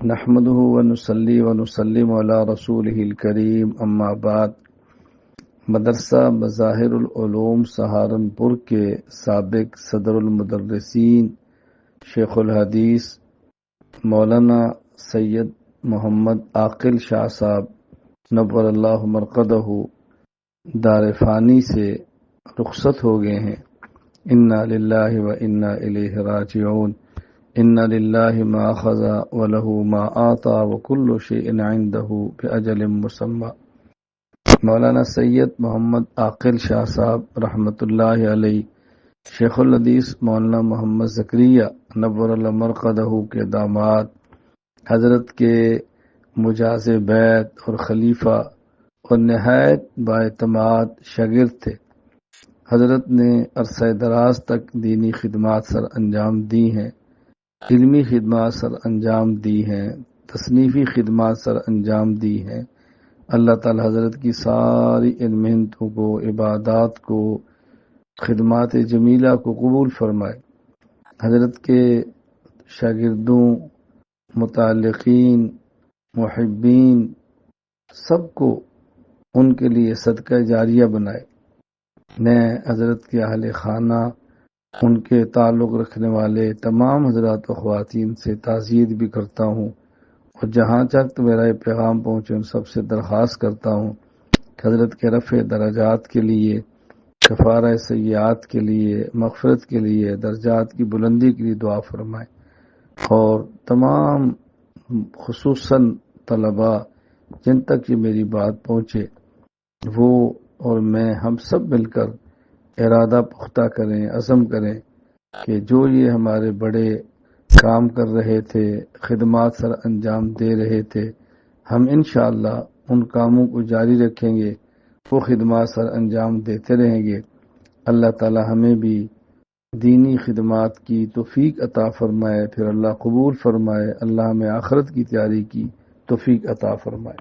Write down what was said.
نحمده ونصلي ونسلم على رسوله الکریم اما بعد۔ مدرسہ مظاہر العلوم سہارنپور کے سابق صدر المدرسین شیخ الحدیث مولانا سید محمد عاقل شاہ صاحب نور اللہ مرقدہ دار فانی سے رخصت ہو گئے ہیں۔ انا للہ و انا الیہ راجعون۔ ان للہ ما اخذ وله ما آتا وکل شیء عنده بأجل مسمى۔ مولانا سید محمد عاقل شاہ صاحب رحمۃ اللہ علیہ شیخ الحدیث مولانا محمد زکریا نور اللہ مرقدہ کے داماد، حضرت کے مجاز بیت اور خلیفہ اور نہایت بااعتماد شاگرد تھے۔ حضرت نے عرصہ دراز تک دینی خدمات سر انجام دی ہیں، علمی خدمات سر انجام دی ہیں، تصنیفی خدمات سر انجام دی ہیں۔ اللہ تعالی حضرت کی ساری محنتوں کو، عبادات کو، خدمات جمیلہ کو قبول فرمائے۔ حضرت کے شاگردوں، متعلقین، محبین سب کو ان کے لیے صدقہ جاریہ بنائے۔ میں حضرت کے اہل خانہ، ان کے تعلق رکھنے والے تمام حضرات و خواتین سے تعزیت بھی کرتا ہوں، اور جہاں تک میرا یہ پیغام پہنچے ان سب سے درخواست کرتا ہوں کہ حضرت کے رفع درجات کے لیے، کفارہ سیئات کے لیے، مغفرت کے لیے، درجات کی بلندی کے لیے دعا فرمائیں، اور تمام خصوصاً طلباء جن تک یہ میری بات پہنچے وہ اور میں ہم سب مل کر ارادہ پختہ کریں، عزم کریں کہ جو یہ ہمارے بڑے کام کر رہے تھے، خدمات سر انجام دے رہے تھے، ہم انشاءاللہ ان کاموں کو جاری رکھیں گے، وہ خدمات سر انجام دیتے رہیں گے۔ اللہ تعالی ہمیں بھی دینی خدمات کی توفیق عطا فرمائے، پھر اللہ قبول فرمائے، اللہ ہمیں آخرت کی تیاری کی توفیق عطا فرمائے۔